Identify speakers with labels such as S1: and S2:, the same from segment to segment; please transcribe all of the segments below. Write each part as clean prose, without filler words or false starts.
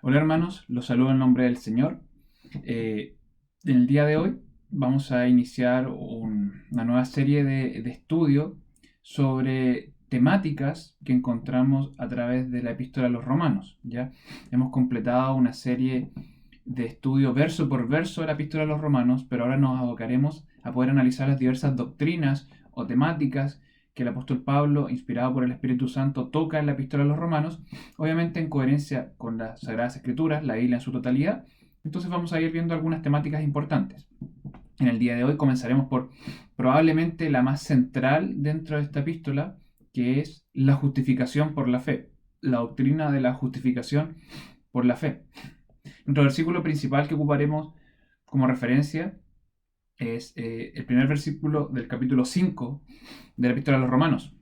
S1: Hola hermanos, los saludo en nombre del Señor. En el día de hoy vamos a iniciar una nueva serie de estudio sobre temáticas que encontramos a través de la epístola a los romanos. ¿Ya? Hemos completado una serie de estudio verso por verso de la epístola a los romanos, pero ahora nos abocaremos a poder analizar las diversas doctrinas o temáticas que el apóstol Pablo, inspirado por el Espíritu Santo, toca en la epístola a los romanos, obviamente en coherencia con las Sagradas Escrituras, la Biblia en su totalidad. Entonces vamos a ir viendo algunas temáticas importantes. En el día de hoy comenzaremos por probablemente la más central dentro de esta epístola, que es la justificación por la fe, la doctrina de la justificación por la fe. Nuestro versículo principal que ocuparemos como referencia es el primer versículo del capítulo 5 de la epístola a los romanos.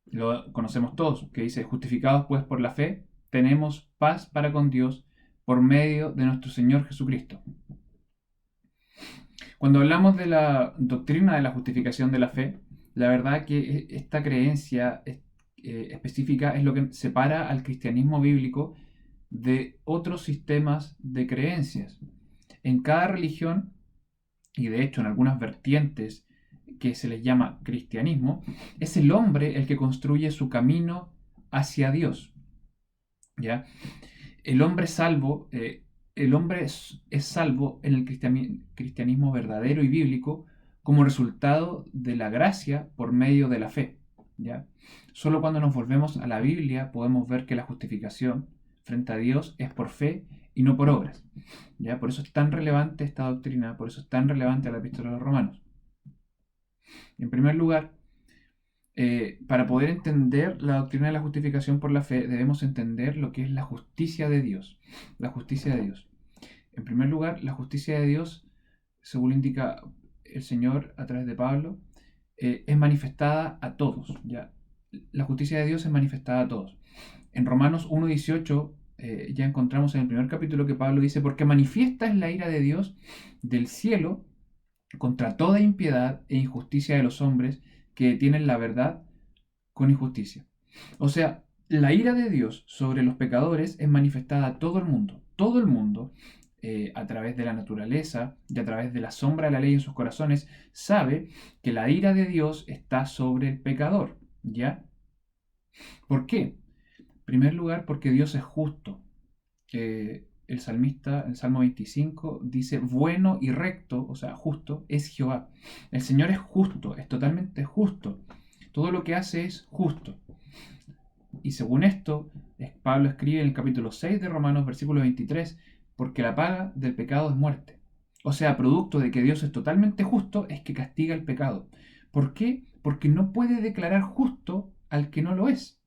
S1: Lo conocemos todos, que dice: justificados pues por la fe, tenemos paz para con Dios por medio de nuestro Señor Jesucristo. Cuando hablamos de la doctrina de la justificación de la fe, la verdad que esta creencia específica es lo que separa al cristianismo bíblico de otros sistemas de creencias. En cada religión, y de hecho en algunas vertientes que se les llama cristianismo, es el hombre el que construye su camino hacia Dios. ¿Ya? El hombre salvo, el hombre es salvo en el cristianismo verdadero y bíblico como resultado de la gracia por medio de la fe. ¿Ya? Solo cuando nos volvemos a la Biblia podemos ver que la justificación frente a Dios es por fe y no por obras. ¿Ya? Por eso es tan relevante esta doctrina, por eso es tan relevante la epístola de los romanos. En primer lugar, para poder entender la doctrina de la justificación por la fe, debemos entender lo que es la justicia de Dios. La justicia de Dios. En primer lugar, la justicia de Dios, según lo indica el Señor a través de Pablo, es manifestada a todos. ¿Ya? La justicia de Dios es manifestada a todos. En Romanos 1:18 ya encontramos en el primer capítulo que Pablo dice: porque manifiesta es la ira de Dios del cielo contra toda impiedad e injusticia de los hombres que detienen la verdad con injusticia. O sea, la ira de Dios sobre los pecadores es manifestada a todo el mundo. Todo el mundo, a través de la naturaleza y a través de la sombra de la ley en sus corazones, sabe que la ira de Dios está sobre el pecador. ¿Ya? ¿Por qué? En primer lugar, porque Dios es justo. El salmista, en el Salmo 25, dice: bueno y recto, o sea, justo, es Jehová. El Señor es justo, es totalmente justo. Todo lo que hace es justo. Y según esto, Pablo escribe en el capítulo 6 de Romanos, versículo 23, porque la paga del pecado es muerte. O sea, producto de que Dios es totalmente justo, es que castiga el pecado. ¿Por qué? Porque no puede declarar justo al que no lo es.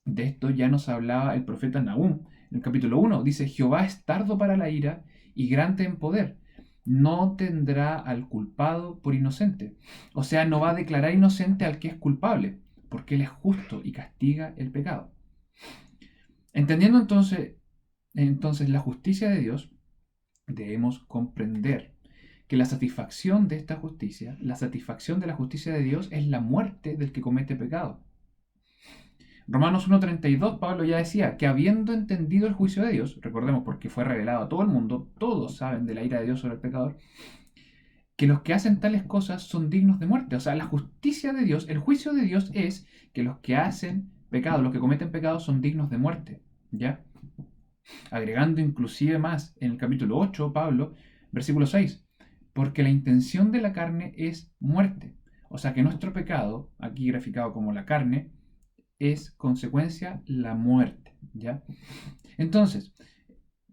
S1: De esto ya nos hablaba el profeta Nahum. En el capítulo 1 dice: Jehová es tardo para la ira y grande en poder. No tendrá al culpado por inocente. O sea, no va a declarar inocente al que es culpable, porque Él es justo y castiga el pecado. Entendiendo entonces la justicia de Dios, debemos comprender que la satisfacción de esta justicia, la satisfacción de la justicia de Dios, es la muerte del que comete pecado. Romanos 1:32, Pablo ya decía que habiendo entendido el juicio de Dios, recordemos porque fue revelado a todo el mundo, todos saben de la ira de Dios sobre el pecador, que los que hacen tales cosas son dignos de muerte. O sea, la justicia de Dios, el juicio de Dios es que los que hacen pecado, los que cometen pecado son dignos de muerte. ¿Ya? Agregando inclusive más en el capítulo 8, Pablo, versículo 6, porque la intención de la carne es muerte. O sea que nuestro pecado, aquí graficado como la carne, es consecuencia la muerte. ¿Ya? Entonces,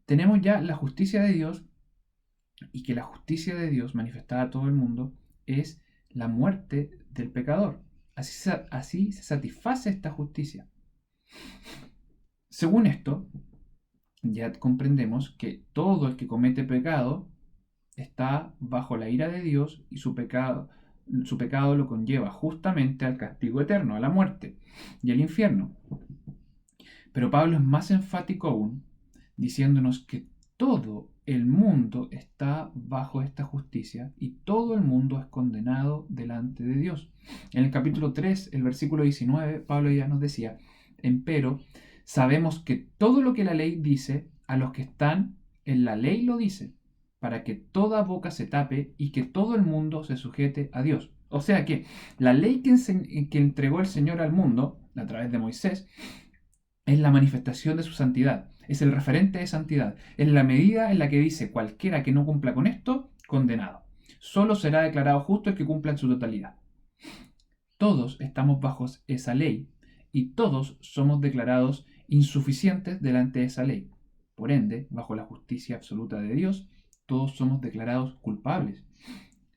S1: tenemos ya la justicia de Dios, y que la justicia de Dios manifestada a todo el mundo es la muerte del pecador. Así se satisface esta justicia. Según esto, ya comprendemos que todo el que comete pecado está bajo la ira de Dios y su pecado lo conlleva justamente al castigo eterno, a la muerte y al infierno. Pero Pablo es más enfático aún, diciéndonos que todo el mundo está bajo esta justicia y todo el mundo es condenado delante de Dios. En el capítulo 3, el versículo 19, Pablo ya nos decía: empero, Sabemos que todo lo que la ley dice, a los que están en la ley lo dice, para que toda boca se tape y que todo el mundo se sujete a Dios. O sea que la ley que entregó el Señor al mundo, a través de Moisés, es la manifestación de su santidad, es el referente de santidad, es la medida en la que dice cualquiera que no cumpla con esto, condenado. Solo será declarado justo el que cumpla en su totalidad. Todos estamos bajo esa ley y todos somos declarados insuficientes delante de esa ley. Por ende, bajo la justicia absoluta de Dios, todos somos declarados culpables.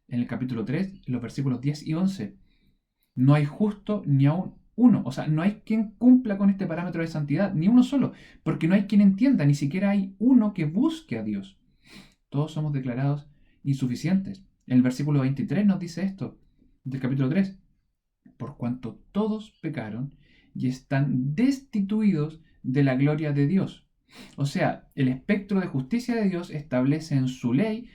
S1: En el capítulo 3, los versículos 10 y 11, no hay justo ni aún uno. O sea, no hay quien cumpla con este parámetro de santidad, ni uno solo, porque no hay quien entienda, ni siquiera hay uno que busque a Dios. Todos somos declarados insuficientes. En el versículo 23 nos dice esto, del capítulo 3, por cuanto todos pecaron y están destituidos de la gloria de Dios. O sea, el espectro de justicia de Dios establece en su ley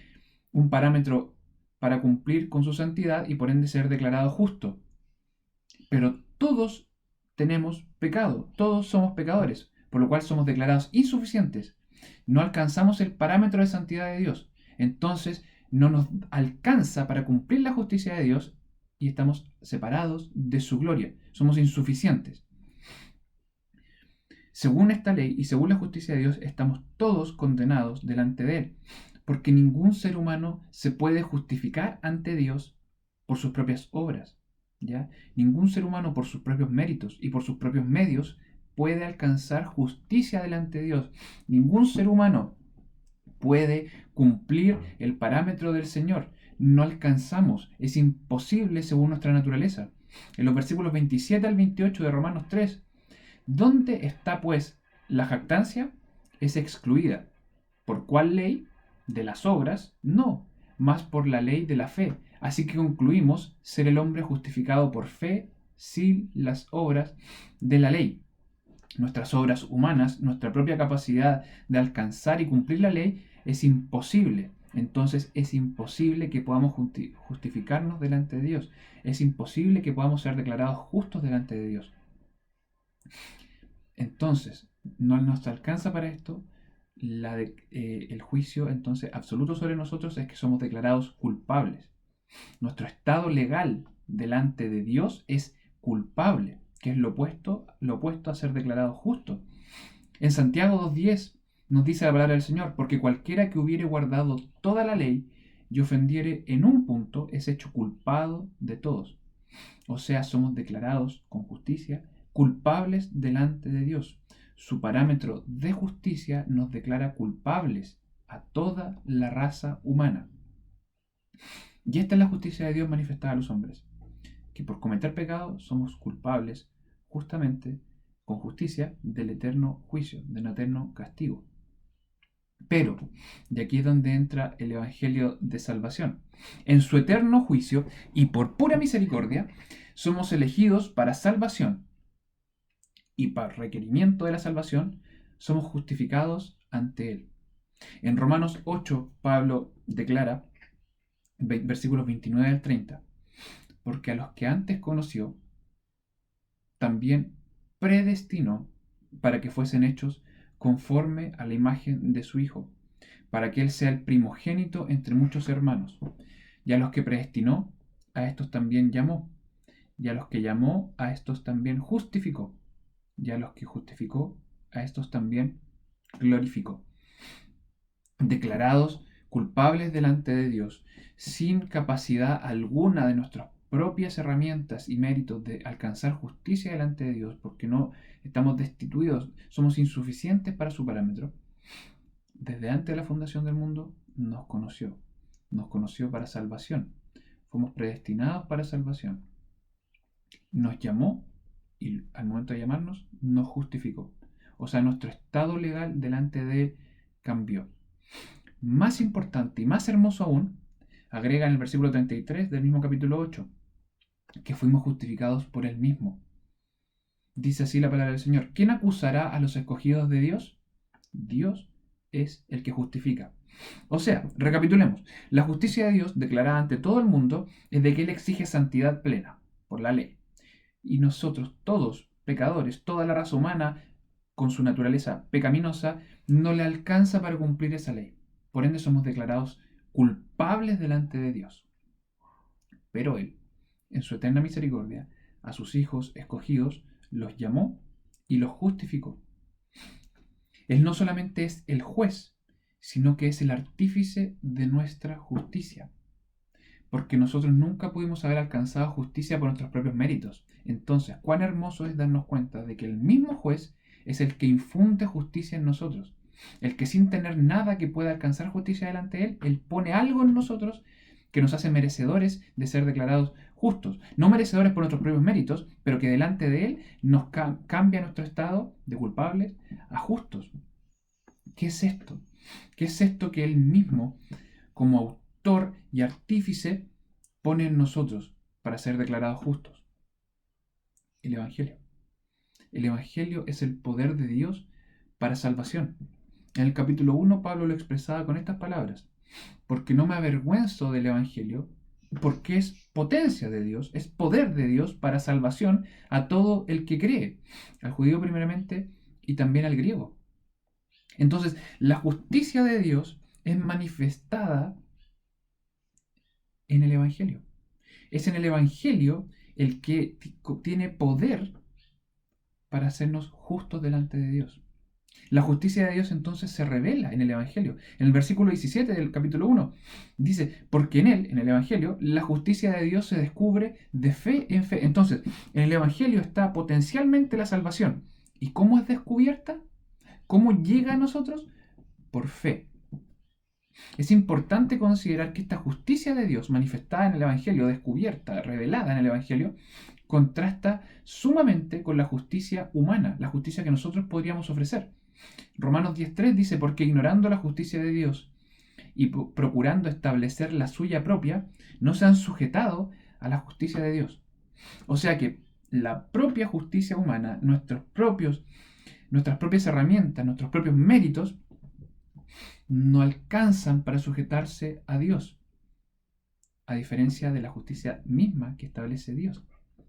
S1: un parámetro para cumplir con su santidad y por ende ser declarado justo. Pero todos tenemos pecado, todos somos pecadores, por lo cual somos declarados insuficientes. No alcanzamos el parámetro de santidad de Dios. Entonces no nos alcanza para cumplir la justicia de Dios y estamos separados de su gloria. Somos insuficientes. Según esta ley y según la justicia de Dios, estamos todos condenados delante de Él, porque ningún ser humano se puede justificar ante Dios por sus propias obras. ¿Ya? Ningún ser humano por sus propios méritos y por sus propios medios puede alcanzar justicia delante de Dios. Ningún ser humano puede cumplir el parámetro del Señor. No alcanzamos, es imposible según nuestra naturaleza. En los versículos 27 al 28 de Romanos 3, ¿dónde está pues la jactancia? Es excluida. ¿Por cuál ley? ¿De las obras? No, más por la ley de la fe. Así que concluimos ser el hombre justificado por fe sin las obras de la ley. Nuestras obras humanas, nuestra propia capacidad de alcanzar y cumplir la ley es imposible. Entonces es imposible que podamos justificarnos delante de Dios. Es imposible que podamos ser declarados justos delante de Dios. Entonces, no nos alcanza para esto. El juicio entonces absoluto sobre nosotros es que somos declarados culpables. Nuestro estado legal delante de Dios es culpable, que es lo opuesto a ser declarado justo. En Santiago 2.10 nos dice la palabra del Señor, porque cualquiera que hubiere guardado toda la ley y ofendiere en un punto es hecho culpado de todos. O sea, somos declarados con justicia culpables delante de Dios. Su parámetro de justicia nos declara culpables a toda la raza humana. Y esta es la justicia de Dios manifestada a los hombres, que por cometer pecado somos culpables justamente con justicia del eterno juicio, del eterno castigo. Pero, de aquí es donde entra el Evangelio de Salvación. En su eterno juicio y por pura misericordia, somos elegidos para salvación. Y para requerimiento de la salvación, somos justificados ante Él. En Romanos 8, Pablo declara, versículos 29 al 30, porque a los que antes conoció, también predestinó para que fuesen hechos conforme a la imagen de su Hijo, para que Él sea el primogénito entre muchos hermanos. Y a los que predestinó, a estos también llamó. Y a los que llamó, a estos también justificó. Y a los que justificó, a estos también glorificó. Declarados culpables delante de Dios, sin capacidad alguna de nuestras propias herramientas y méritos de alcanzar justicia delante de Dios, porque no estamos destituidos, somos insuficientes para su parámetro. Desde antes de la fundación del mundo nos conoció para salvación, fuimos predestinados para salvación, nos llamó y al momento de llamarnos nos justificó. O sea, nuestro estado legal delante de Él cambió. Más importante y más hermoso aún, agrega en el versículo 33 del mismo capítulo 8, que fuimos justificados por Él mismo. Dice así la palabra del Señor: ¿quién acusará a los escogidos de Dios? Dios es el que justifica. O sea, recapitulemos, la justicia de Dios declarada ante todo el mundo es de que Él exige santidad plena por la ley. Y nosotros, todos pecadores, toda la raza humana, con su naturaleza pecaminosa, no le alcanza para cumplir esa ley. Por ende somos declarados culpables delante de Dios. Pero Él, en su eterna misericordia, a sus hijos escogidos, los llamó y los justificó. Él no solamente es el juez, sino que es el artífice de nuestra justicia. Porque nosotros nunca pudimos haber alcanzado justicia por nuestros propios méritos. Entonces, cuán hermoso es darnos cuenta de que el mismo juez es el que infunde justicia en nosotros. El que sin tener nada que pueda alcanzar justicia delante de Él pone algo en nosotros que nos hace merecedores de ser declarados justos. No merecedores por nuestros propios méritos, pero que delante de Él nos cambia nuestro estado de culpables a justos. ¿Qué es esto? ¿Qué es esto que Él mismo, como autor y artífice, pone en nosotros para ser declarados justos? El Evangelio. El Evangelio es el poder de Dios para salvación. En el capítulo 1 Pablo lo expresaba con estas palabras: porque no me avergüenzo del Evangelio, porque es potencia de Dios, es poder de Dios para salvación a todo el que cree, al judío primeramente y también al griego. Entonces, la justicia de Dios es manifestada en el Evangelio. Es en el Evangelio el que tiene poder para hacernos justos delante de Dios. La justicia de Dios entonces se revela en el Evangelio. En el versículo 17 del capítulo 1 dice: porque en él, en el Evangelio, la justicia de Dios se descubre de fe en fe. Entonces, en el Evangelio está potencialmente la salvación. ¿Y cómo es descubierta? ¿Cómo llega a nosotros? Por fe. Es importante considerar que esta justicia de Dios manifestada en el Evangelio, descubierta, revelada en el Evangelio, contrasta sumamente con la justicia humana, la justicia que nosotros podríamos ofrecer. Romanos 10.3 dice: porque ignorando la justicia de Dios y procurando establecer la suya propia, no se han sujetado a la justicia de Dios. O sea que la propia justicia humana, nuestras propias herramientas, nuestros propios méritos, no alcanzan para sujetarse a Dios, a diferencia de la justicia misma que establece Dios.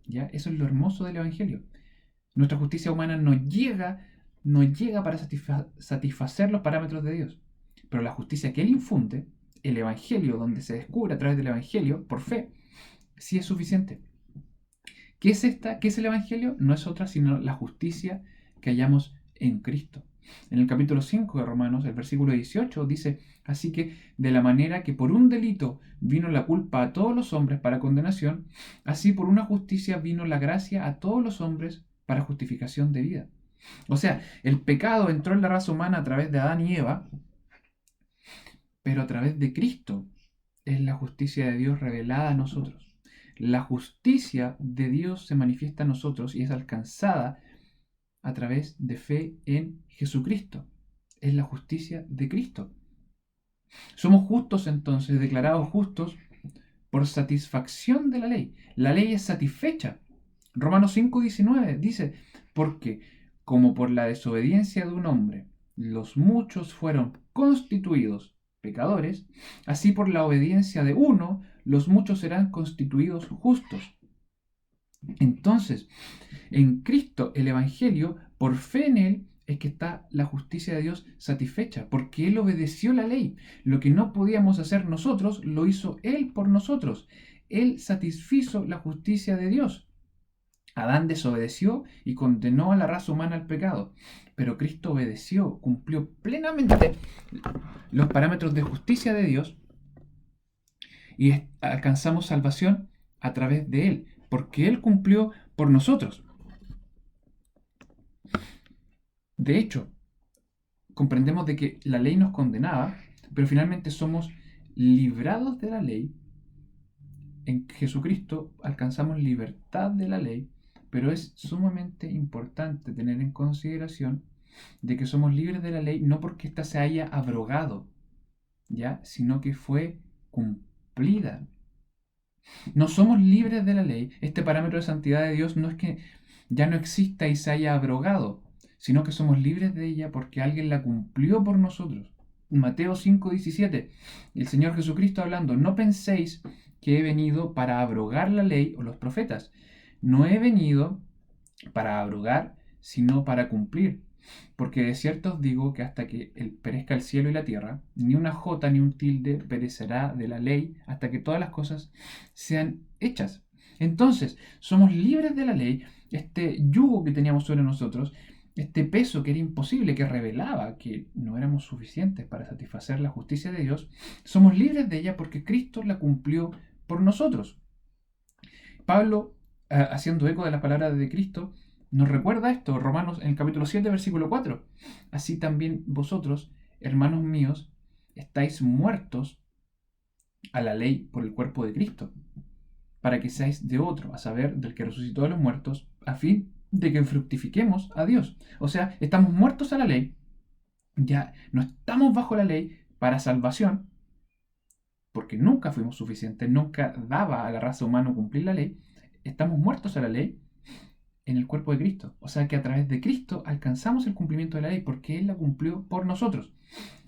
S1: ¿Ya? Eso es lo hermoso del Evangelio. Nuestra justicia humana no llega para satisfacer los parámetros de Dios, pero la justicia que Él infunde, el Evangelio, donde se descubre a través del Evangelio, por fe, sí es suficiente. ¿Qué es esta? ¿Qué es el Evangelio? No es otra sino la justicia que hallamos en Cristo. En el capítulo 5 de Romanos, el versículo 18 dice: así que de la manera que por un delito vino la culpa a todos los hombres para condenación, así por una justicia vino la gracia a todos los hombres para justificación de vida. O sea, el pecado entró en la raza humana a través de Adán y Eva, pero a través de Cristo es la justicia de Dios revelada a nosotros. La justicia de Dios se manifiesta a nosotros y es alcanzada a través de fe en Jesucristo. Es la justicia de Cristo. Somos justos entonces, declarados justos por satisfacción de la ley. La ley es satisfecha. Romanos 5:19 dice: porque como por la desobediencia de un hombre los muchos fueron constituidos pecadores, así por la obediencia de uno los muchos serán constituidos justos. Entonces, en Cristo, el Evangelio, por fe en Él, es que está la justicia de Dios satisfecha, porque Él obedeció la ley. Lo que no podíamos hacer nosotros, lo hizo Él por nosotros. Él satisfizo la justicia de Dios. Adán desobedeció y condenó a la raza humana al pecado, pero Cristo obedeció, cumplió plenamente los parámetros de justicia de Dios y alcanzamos salvación a través de Él, porque Él cumplió por nosotros. De hecho, comprendemos de que la ley nos condenaba, pero finalmente somos librados de la ley. En Jesucristo alcanzamos libertad de la ley, pero es sumamente importante tener en consideración de que somos libres de la ley no porque ésta se haya abrogado, ¿ya? Sino que fue cumplida. No somos libres de la ley. Este parámetro de santidad de Dios no es que ya no exista y se haya abrogado, sino que somos libres de ella porque alguien la cumplió por nosotros. Mateo 5:17, el Señor Jesucristo hablando: no penséis que he venido para abrogar la ley o los profetas. No he venido para abrogar, sino para cumplir. Porque de cierto os digo que hasta que perezca el cielo y la tierra, ni una jota ni un tilde perecerá de la ley hasta que todas las cosas sean hechas. Entonces, somos libres de la ley, este yugo que teníamos sobre nosotros, este peso que era imposible, que revelaba que no éramos suficientes para satisfacer la justicia de Dios, somos libres de ella porque Cristo la cumplió por nosotros. Pablo, haciendo eco de la palabra de Cristo, nos recuerda esto, Romanos en el capítulo 7, versículo 4. Así también vosotros, hermanos míos, estáis muertos a la ley por el cuerpo de Cristo, para que seáis de otro, a saber, del que resucitó de los muertos, a fin de que fructifiquemos a Dios. O sea, estamos muertos a la ley, ya no estamos bajo la ley para salvación, porque nunca fuimos suficientes, nunca daba a la raza humana cumplir la ley, estamos muertos a la ley en el cuerpo de Cristo. O sea que a través de Cristo alcanzamos el cumplimiento de la ley porque Él la cumplió por nosotros.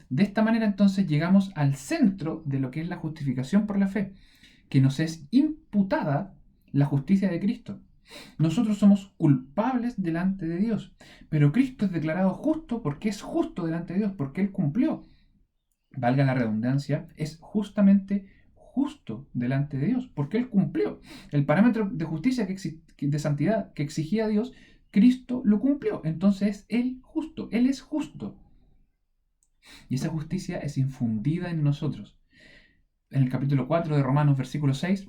S1: De esta manera entonces llegamos al centro de lo que es la justificación por la fe, que nos es imputada la justicia de Cristo. Nosotros somos culpables delante de Dios, pero Cristo es declarado justo porque es justo delante de Dios, porque Él cumplió. Valga la redundancia, es justamente justo delante de Dios, porque Él cumplió. El parámetro de justicia, de santidad que exigía Dios, Cristo lo cumplió. Entonces es Él justo, Él es justo. Y esa justicia es infundida en nosotros. En el capítulo 4 de Romanos, versículo 6,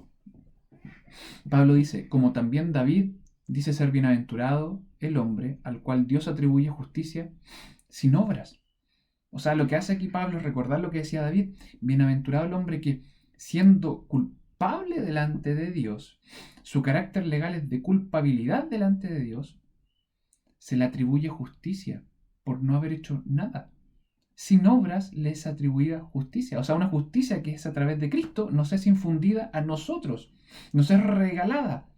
S1: Pablo dice, como también David dice ser bienaventurado el hombre al cual Dios atribuye justicia sin obras. O sea, lo que hace aquí Pablo es recordar lo que decía David, bienaventurado el hombre que, siendo culpable delante de Dios, su carácter legal es de culpabilidad delante de Dios, se le atribuye justicia por no haber hecho nada. Sin obras le es atribuida justicia. O sea, una justicia que es a través de Cristo nos es infundida a nosotros, nos es regalada.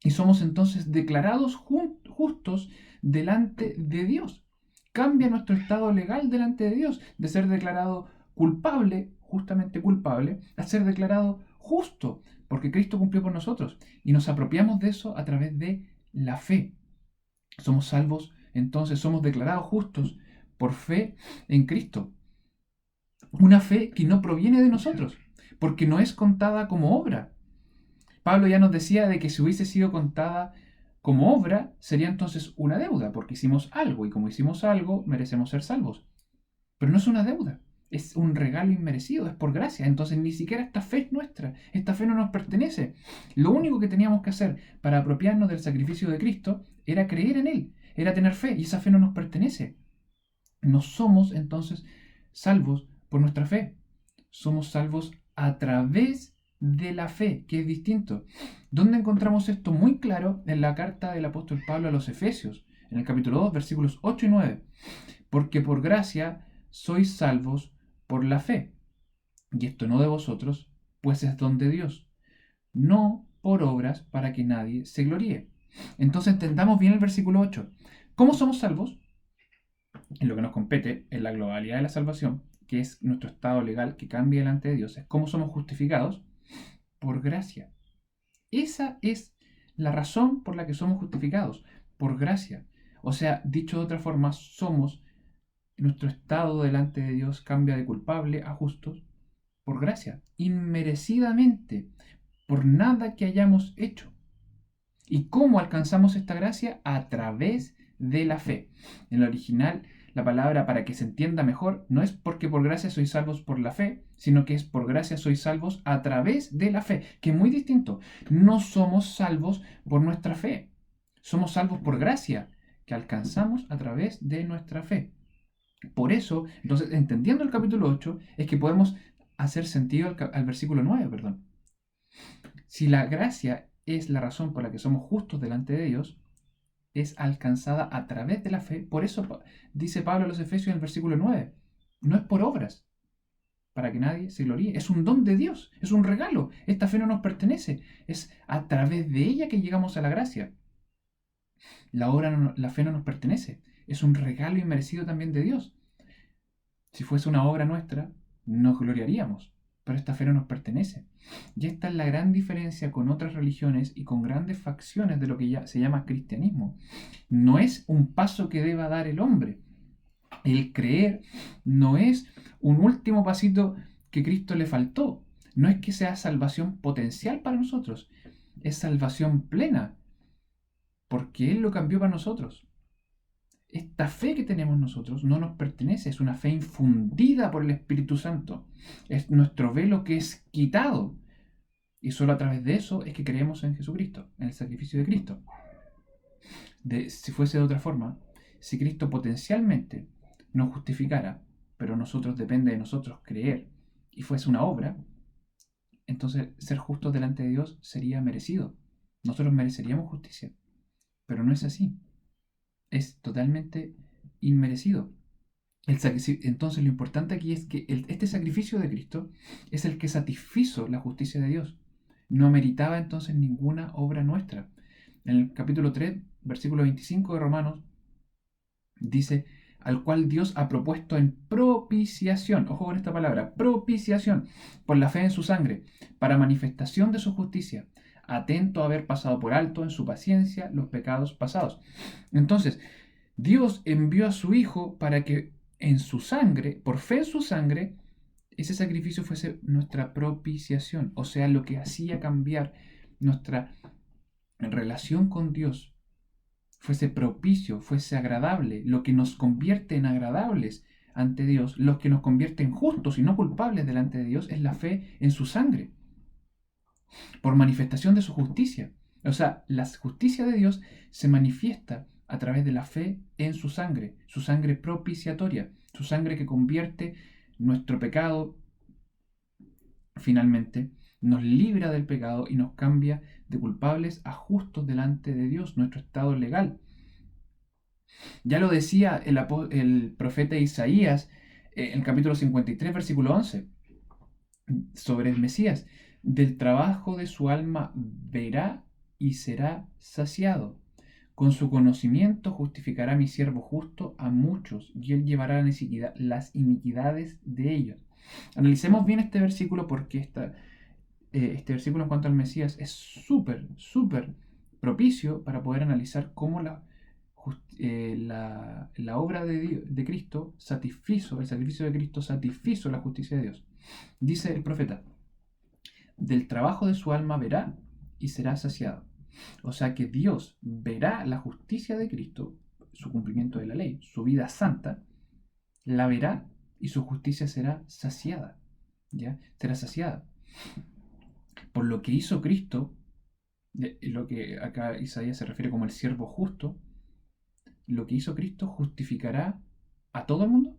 S1: Y somos entonces declarados justos delante de Dios. Cambia nuestro estado legal delante de Dios, de ser declarado culpable, justamente culpable, a ser declarado justo, porque Cristo cumplió por nosotros. Y nos apropiamos de eso a través de la fe. Somos salvos, entonces somos declarados justos por fe en Cristo. Una fe que no proviene de nosotros, porque no es contada como obra. Pablo ya nos decía de que si hubiese sido contada como obra, sería entonces una deuda, porque hicimos algo, y como hicimos algo, merecemos ser salvos. Pero no es una deuda, es un regalo inmerecido, es por gracia. Entonces ni siquiera esta fe es nuestra, esta fe no nos pertenece. Lo único que teníamos que hacer para apropiarnos del sacrificio de Cristo era creer en Él, era tener fe, y esa fe no nos pertenece. No somos entonces salvos por nuestra fe, somos salvos a través de la fe, que es distinto. ¿Dónde encontramos esto muy claro? En la carta del apóstol Pablo a los Efesios, en el capítulo 2, versículos 8 y 9. Porque por gracia sois salvos por la fe. Y esto no de vosotros, pues es don de Dios, no por obras para que nadie se gloríe. Entonces entendamos bien el versículo 8. ¿Cómo somos salvos? En lo que nos compete, en la globalidad de la salvación, que es nuestro estado legal que cambia delante de Dios, es cómo somos justificados por gracia. Esa es la razón por la que somos justificados, por gracia. O sea, dicho de otra forma, nuestro estado delante de Dios cambia de culpable a justos por gracia, inmerecidamente, por nada que hayamos hecho. ¿Y cómo alcanzamos esta gracia? A través de la fe. En el original, la palabra, para que se entienda mejor, no es porque por gracia sois salvos por la fe, sino que es por gracia sois salvos a través de la fe, que es muy distinto. No somos salvos por nuestra fe, somos salvos por gracia, que alcanzamos a través de nuestra fe. Por eso, entonces, entendiendo el capítulo 8, es que podemos hacer sentido al versículo 9, perdón. Si la gracia es la razón por la que somos justos delante de Dios, es alcanzada a través de la fe. Por eso dice Pablo a los Efesios en el versículo 9, no es por obras, para que nadie se gloríe. Es un don de Dios, es un regalo. Esta fe no nos pertenece, es a través de ella que llegamos a la gracia. La fe no nos pertenece, es un regalo inmerecido también de Dios. Si fuese una obra nuestra, nos gloriaríamos. pero esta fe no nos pertenece. Y esta es la gran diferencia con otras religiones y con grandes facciones de lo que ya se llama cristianismo. No es un paso que deba dar el hombre. El creer no es un último pasito que Cristo le faltó. No es que sea salvación potencial para nosotros, es salvación plena, porque Él lo cambió para nosotros. Esta fe que tenemos nosotros no nos pertenece, es una fe infundida por el Espíritu Santo. Es nuestro velo que es quitado. Y solo a través de eso es que creemos en Jesucristo, en el sacrificio de Cristo. Si fuese de otra forma, si Cristo potencialmente nos justificara, pero nosotros depende de nosotros creer y fuese una obra, entonces ser justos delante de Dios sería merecido. Nosotros mereceríamos justicia, pero no es así. Es totalmente inmerecido. Entonces lo importante aquí es que este sacrificio de Cristo es el que satisfizo la justicia de Dios. No meritaba entonces ninguna obra nuestra. En el capítulo 3, versículo 25 de Romanos, dice, al cual Dios ha propuesto en propiciación, ojo con esta palabra, propiciación, por la fe en su sangre, para manifestación de su justicia, atento a haber pasado por alto en su paciencia los pecados pasados. Entonces, Dios envió a su Hijo para que en su sangre, por fe en su sangre, ese sacrificio fuese nuestra propiciación, o sea, lo que hacía cambiar nuestra relación con Dios, fuese propicio, fuese agradable, lo que nos convierte en agradables ante Dios, lo que nos convierte en justos y no culpables delante de Dios, es la fe en su sangre, por manifestación de su justicia. O sea, la justicia de Dios se manifiesta a través de la fe en su sangre propiciatoria, su sangre que convierte nuestro pecado, finalmente, nos libra del pecado y nos cambia de culpables a justos delante de Dios, nuestro estado legal. Ya lo decía el profeta Isaías en el capítulo 53, versículo 11, sobre el Mesías. Del trabajo de su alma verá y será saciado. Con su conocimiento justificará mi siervo justo a muchos, y él llevará las iniquidades de ellos. Analicemos bien este versículo porque este versículo en cuanto al Mesías es súper, súper propicio para poder analizar cómo la obra de Cristo satisfizo, el sacrificio de Cristo satisfizo la justicia de Dios. Dice el profeta, del trabajo de su alma verá y será saciado. O sea que Dios verá la justicia de Cristo, su cumplimiento de la ley, su vida santa, la verá y su justicia será saciada. ¿Ya? Será saciada. Por lo que hizo Cristo, lo que acá Isaías se refiere como el siervo justo, lo que hizo Cristo justificará a todo el mundo,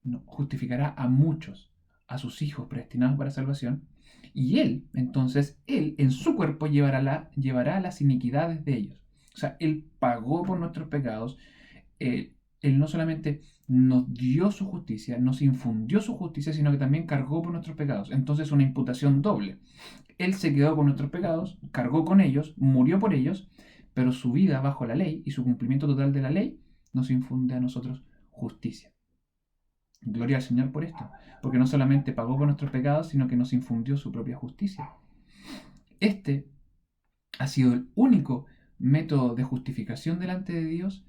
S1: no, justificará a muchos, a sus hijos predestinados para salvación, y Él, entonces, Él en su cuerpo llevará las iniquidades de ellos. O sea, Él pagó por nuestros pecados, Él no solamente nos dio su justicia, nos infundió su justicia, sino que también cargó por nuestros pecados. Entonces, una imputación doble. Él se quedó con nuestros pecados, cargó con ellos, murió por ellos, pero su vida bajo la ley y su cumplimiento total de la ley nos infunde a nosotros justicia. Gloria al Señor por esto, porque no solamente pagó por nuestros pecados, sino que nos infundió su propia justicia. Este ha sido el único método de justificación delante de Dios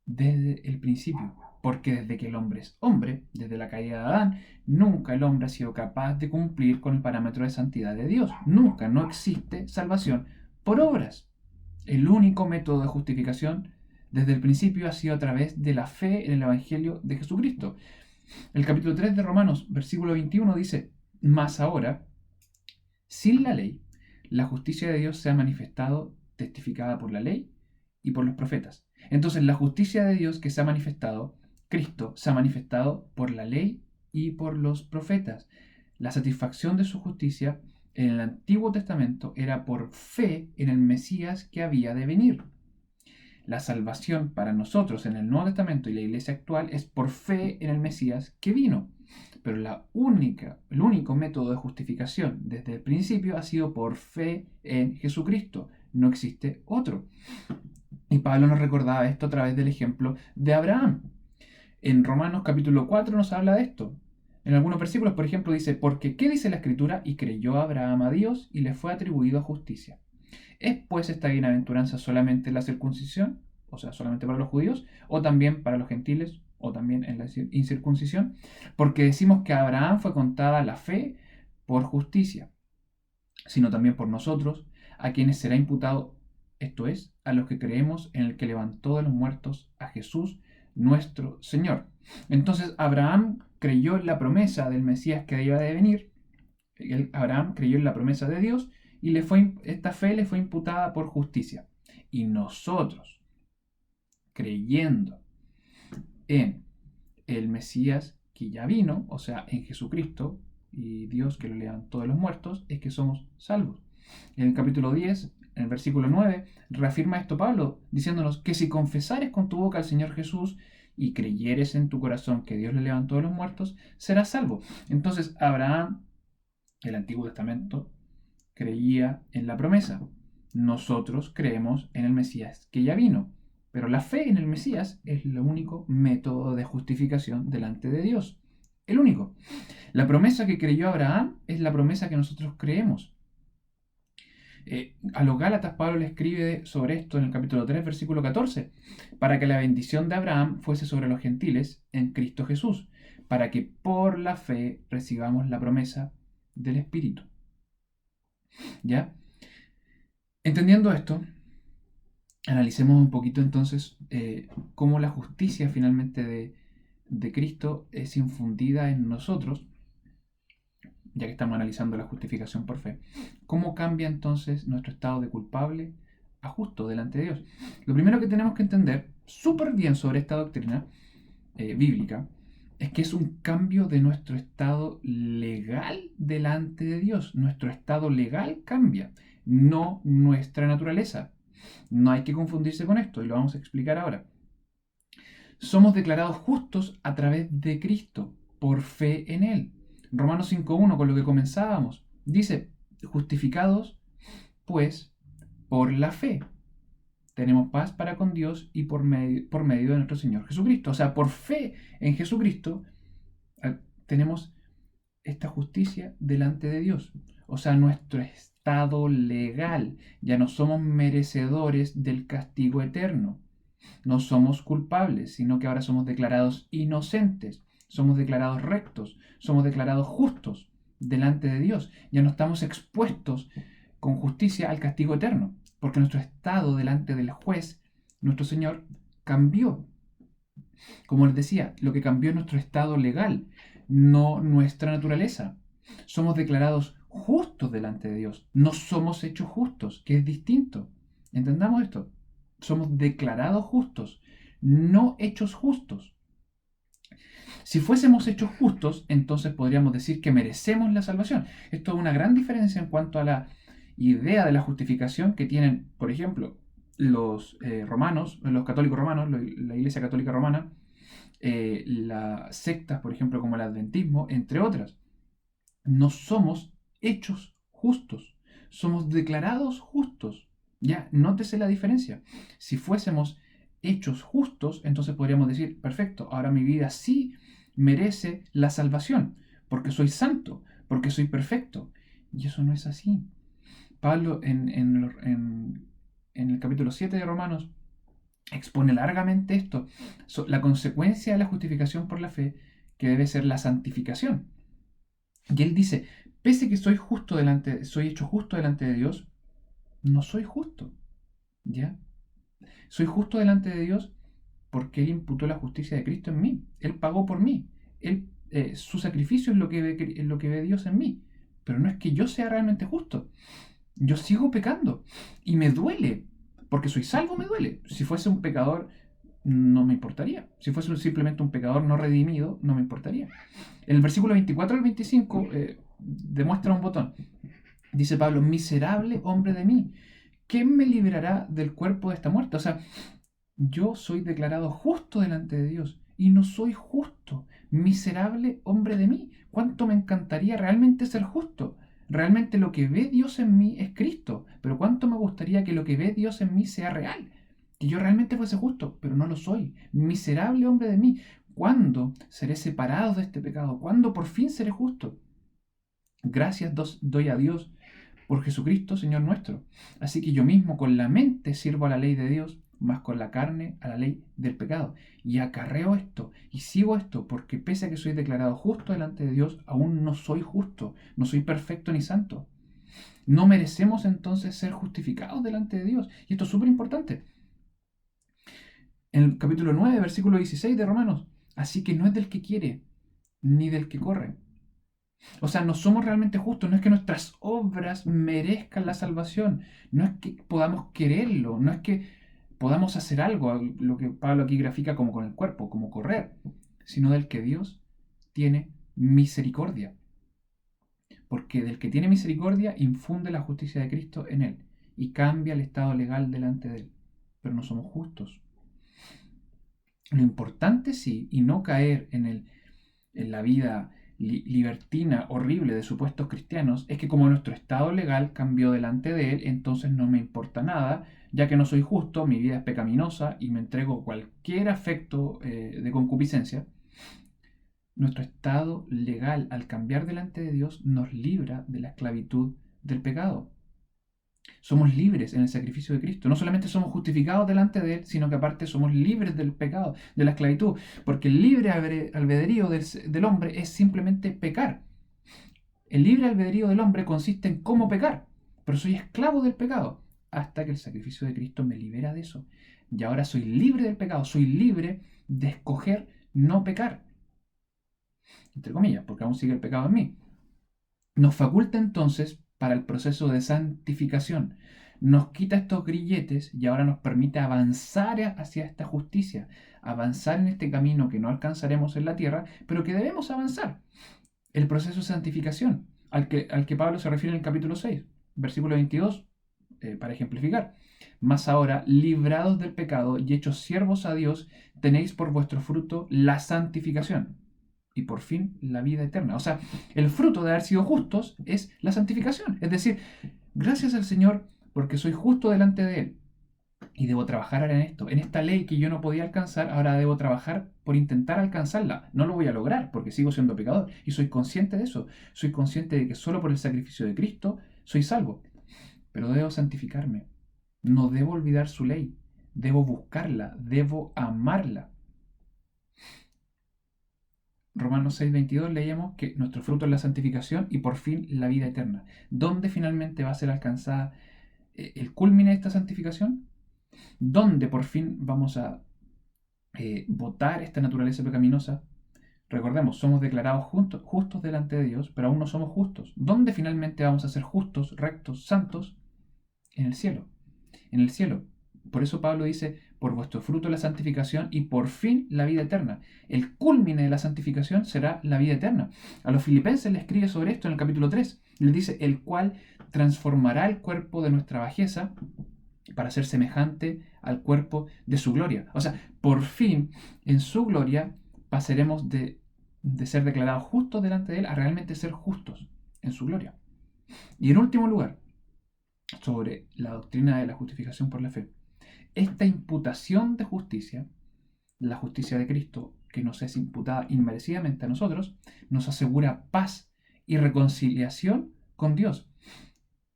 S1: desde el principio, porque desde que el hombre es hombre, desde la caída de Adán, nunca el hombre ha sido capaz de cumplir con el parámetro de santidad de Dios. Nunca, no existe salvación por obras. El único método de justificación desde el principio ha sido a través de la fe en el Evangelio de Jesucristo. El capítulo 3 de Romanos, versículo 21 dice, mas ahora, sin la ley, la justicia de Dios se ha manifestado, testificada por la ley y por los profetas. Entonces la justicia de Dios que se ha manifestado, Cristo se ha manifestado por la ley y por los profetas. La satisfacción de su justicia en el Antiguo Testamento era por fe en el Mesías que había de venir. La salvación para nosotros en el Nuevo Testamento y la iglesia actual es por fe en el Mesías que vino. Pero el único método de justificación desde el principio ha sido por fe en Jesucristo. No existe otro. Y Pablo nos recordaba esto a través del ejemplo de Abraham. En Romanos capítulo 4 nos habla de esto. En algunos versículos, por ejemplo, dice, porque ¿qué dice la Escritura? Y creyó Abraham a Dios y le fue atribuido a justicia. ¿Es pues esta bienaventuranza solamente en la circuncisión? O sea, solamente para los judíos, o también para los gentiles, o también en la incircuncisión. Porque decimos que a Abraham fue contada la fe por justicia, sino también por nosotros, a quienes será imputado, esto es, a los que creemos en el que levantó de los muertos a Jesús, nuestro Señor. Entonces Abraham creyó en la promesa del Mesías que iba de venir. Abraham creyó en la promesa de Dios y esta fe le fue imputada por justicia. Y nosotros, creyendo en el Mesías que ya vino, o sea, en Jesucristo y Dios que lo levantó de los muertos, es que somos salvos. En el capítulo 10, en el versículo 9, reafirma esto Pablo, diciéndonos que si confesares con tu boca al Señor Jesús y creyeres en tu corazón que Dios le levantó de los muertos, serás salvo. Entonces Abraham, el Antiguo Testamento, creía en la promesa. Nosotros creemos en el Mesías que ya vino. Pero la fe en el Mesías es el único método de justificación delante de Dios. El único. La promesa que creyó Abraham es la promesa que nosotros creemos. A los Gálatas Pablo le escribe sobre esto en el capítulo 3, versículo 14, para que la bendición de Abraham fuese sobre los gentiles en Cristo Jesús, para que por la fe recibamos la promesa del Espíritu. ¿Ya? Entendiendo esto, analicemos un poquito entonces cómo la justicia finalmente de Cristo es infundida en nosotros, ya que estamos analizando la justificación por fe. ¿Cómo cambia entonces nuestro estado de culpable a justo delante de Dios? Lo primero que tenemos que entender súper bien sobre esta doctrina bíblica es que es un cambio de nuestro estado legal delante de Dios. Nuestro estado legal cambia, no nuestra naturaleza. No hay que confundirse con esto y lo vamos a explicar ahora. Somos declarados justos a través de Cristo, por fe en Él. Romanos 5.1, con lo que comenzábamos, dice, justificados pues por la fe. Tenemos paz para con Dios y por medio de nuestro Señor Jesucristo. O sea, por fe en Jesucristo tenemos esta justicia delante de Dios. O sea, nuestro estado legal. Ya no somos merecedores del castigo eterno. No somos culpables, sino que ahora somos declarados inocentes. Somos declarados rectos. Somos declarados justos delante de Dios. Ya no estamos expuestos con justicia al castigo eterno, porque nuestro estado delante del juez, nuestro Señor, cambió. Como les decía, lo que cambió es nuestro estado legal, no nuestra naturaleza. Somos declarados justos delante de Dios, no somos hechos justos, que es distinto. ¿Entendamos esto? Somos declarados justos, no hechos justos. Si fuésemos hechos justos, entonces podríamos decir que merecemos la salvación. Esto es una gran diferencia en cuanto a la idea de la justificación que tienen, por ejemplo, los romanos, los católicos romanos, la Iglesia Católica Romana, las sectas, por ejemplo, como el adventismo, entre otras. No somos hechos justos, somos declarados justos. Ya, nótese la diferencia. Si fuésemos hechos justos, entonces podríamos decir, perfecto, ahora mi vida sí merece la salvación, porque soy santo, porque soy perfecto. Y eso no es así. Pablo en el capítulo 7 de Romanos expone largamente esto, la consecuencia de la justificación por la fe, que debe ser la santificación. Y él dice, pese que soy hecho justo delante de Dios, no soy justo. ¿Ya? Soy justo delante de Dios porque Él imputó la justicia de Cristo en mí. Él pagó por mí. Su sacrificio es lo que ve Dios en mí. Pero no es que yo sea realmente justo. Yo sigo pecando y me duele, porque soy salvo, me duele. Si fuese un pecador, no me importaría. Si fuese simplemente un pecador no redimido, no me importaría. En el versículo 24 al 25 demuestra un botón. Dice Pablo, miserable hombre de mí, ¿quién me librará del cuerpo de esta muerte? O sea, yo soy declarado justo delante de Dios y no soy justo. Miserable hombre de mí. ¿Cuánto me encantaría realmente ser justo? Realmente lo que ve Dios en mí es Cristo, pero cuánto me gustaría que lo que ve Dios en mí sea real, que yo realmente fuese justo, pero no lo soy. Miserable hombre de mí, ¿Cuándo seré separado de este pecado? ¿Cuándo por fin seré justo? Gracias doy a Dios por Jesucristo, Señor nuestro. Así que yo mismo con la mente sirvo a la ley de Dios, más con la carne a la ley del pecado. Y acarreo esto y sigo esto, porque pese a que soy declarado justo delante de Dios, aún no soy justo, no soy perfecto ni santo. No merecemos entonces ser justificados delante de Dios. Y esto es súper importante. En el capítulo 9, versículo 16 de Romanos. Así que no es del que quiere, ni del que corre. O sea, no somos realmente justos, no es que nuestras obras merezcan la salvación, no es que podamos quererlo, no es que podamos hacer algo, lo que Pablo aquí grafica como con el cuerpo, como correr, sino del que Dios tiene misericordia. Porque del que tiene misericordia infunde la justicia de Cristo en él y cambia el estado legal delante de él. Pero no somos justos. Lo importante sí, y no caer en la vida libertina horrible de supuestos cristianos, es que como nuestro estado legal cambió delante de él, entonces no me importa nada, ya que no soy justo, mi vida es pecaminosa y me entrego cualquier afecto de concupiscencia. Nuestro estado legal, al cambiar delante de Dios, nos libra de la esclavitud del pecado. Somos libres en el sacrificio de Cristo. No solamente somos justificados delante de Él, sino que aparte somos libres del pecado, de la esclavitud. Porque el libre albedrío del hombre es simplemente pecar. El libre albedrío del hombre consiste en cómo pecar. Pero soy esclavo del pecado hasta que el sacrificio de Cristo me libera de eso. Y ahora soy libre del pecado, soy libre de escoger no pecar. Entre comillas, porque aún sigue el pecado en mí. Nos faculta entonces para el proceso de santificación. Nos quita estos grilletes y ahora nos permite avanzar hacia esta justicia, avanzar en este camino que no alcanzaremos en la tierra, pero que debemos avanzar. El proceso de santificación, al que Pablo se refiere en el capítulo 6, versículo 22, para ejemplificar. Mas ahora, librados del pecado y hechos siervos a Dios, tenéis por vuestro fruto la santificación y por fin la vida eterna. O sea, el fruto de haber sido justos es la santificación. Es decir, gracias al Señor porque soy justo delante de Él. Y debo trabajar ahora en esto. En esta ley que yo no podía alcanzar, ahora debo trabajar por intentar alcanzarla. No lo voy a lograr porque sigo siendo pecador. Y soy consciente de eso. Soy consciente de que solo por el sacrificio de Cristo soy salvo. Pero debo santificarme. No debo olvidar su ley. Debo buscarla. Debo amarla. Romanos 6:22 leíamos que nuestro fruto es la santificación y por fin la vida eterna. ¿Dónde finalmente va a ser alcanzada el culmine de esta santificación? ¿Dónde por fin vamos a botar esta naturaleza pecaminosa? Recordemos, somos declarados justos delante de Dios, pero aún no somos justos. ¿Dónde finalmente vamos a ser justos, rectos, santos? En el cielo. En el cielo. Por eso Pablo dice, por vuestro fruto la santificación y por fin la vida eterna. El culmine de la santificación será la vida eterna. A los filipenses le escribe sobre esto en el capítulo 3. Le dice, el cual transformará el cuerpo de nuestra bajeza para ser semejante al cuerpo de su gloria. O sea, por fin, en su gloria, pasaremos de ser declarados justos delante de Él a realmente ser justos en su gloria. Y en último lugar, sobre la doctrina de la justificación por la fe. Esta imputación de justicia, la justicia de Cristo, que nos es imputada inmerecidamente a nosotros, nos asegura paz y reconciliación con Dios.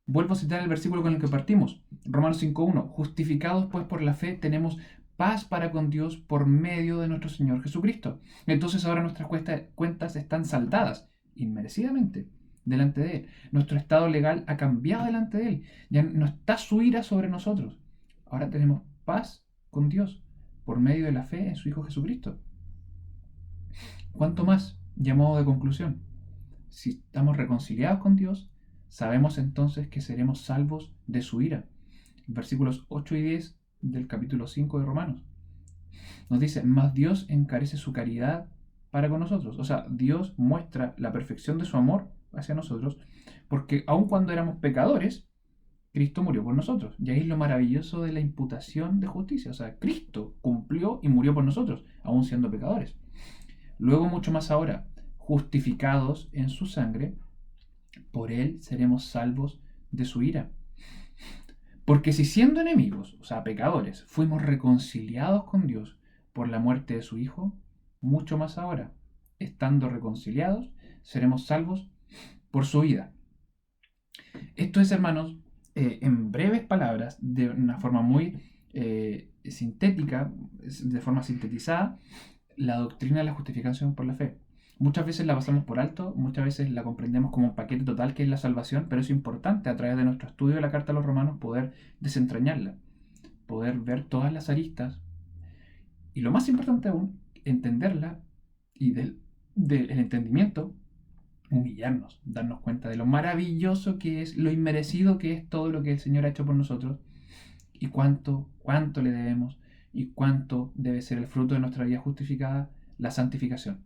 S1: Vuelvo a citar el versículo con el que partimos, Romanos 5:1. Justificados pues por la fe tenemos paz para con Dios por medio de nuestro Señor Jesucristo. Entonces ahora nuestras cuentas están saldadas inmerecidamente delante de Él. Nuestro estado legal ha cambiado delante de Él. Ya no está su ira sobre nosotros. Ahora tenemos paz con Dios por medio de la fe en su Hijo Jesucristo. ¿Cuánto más? Y a modo de conclusión, si estamos reconciliados con Dios, sabemos entonces que seremos salvos de su ira. Versículos 8 y 10 del capítulo 5 de Romanos. Nos dice, mas Dios encarece su caridad para con nosotros. O sea, Dios muestra la perfección de su amor hacia nosotros, porque aun cuando éramos pecadores, Cristo murió por nosotros. Y ahí es lo maravilloso de la imputación de justicia. O sea, Cristo cumplió y murió por nosotros, aun siendo pecadores. Luego, mucho más ahora, justificados en su sangre, por Él seremos salvos de su ira. Porque si siendo enemigos, o sea, pecadores, fuimos reconciliados con Dios por la muerte de su Hijo, mucho más ahora. Estando reconciliados, seremos salvos por su vida. Esto es, hermanos, en breves palabras, de una forma muy sintética, de forma sintetizada, la doctrina de la justificación por la fe. Muchas veces la pasamos por alto, muchas veces la comprendemos como un paquete total que es la salvación, pero es importante a través de nuestro estudio de la Carta a los Romanos poder desentrañarla, poder ver todas las aristas y lo más importante aún, entenderla y del entendimiento humillarnos, darnos cuenta de lo maravilloso que es, lo inmerecido que es todo lo que el Señor ha hecho por nosotros y cuánto le debemos y cuánto debe ser el fruto de nuestra vida justificada, la santificación.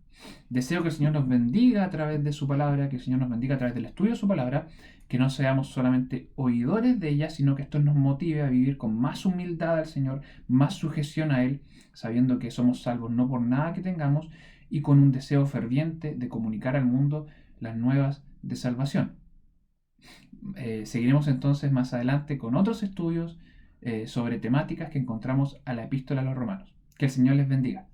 S1: Deseo que el Señor nos bendiga a través de su palabra, que el Señor nos bendiga a través del estudio de su palabra, que no seamos solamente oidores de ella, sino que esto nos motive a vivir con más humildad al Señor, más sujeción a Él, sabiendo que somos salvos no por nada que tengamos y con un deseo ferviente de comunicar al mundo las nuevas de salvación. Seguiremos entonces más adelante con otros estudios sobre temáticas que encontramos a la epístola a los romanos. Que el Señor les bendiga.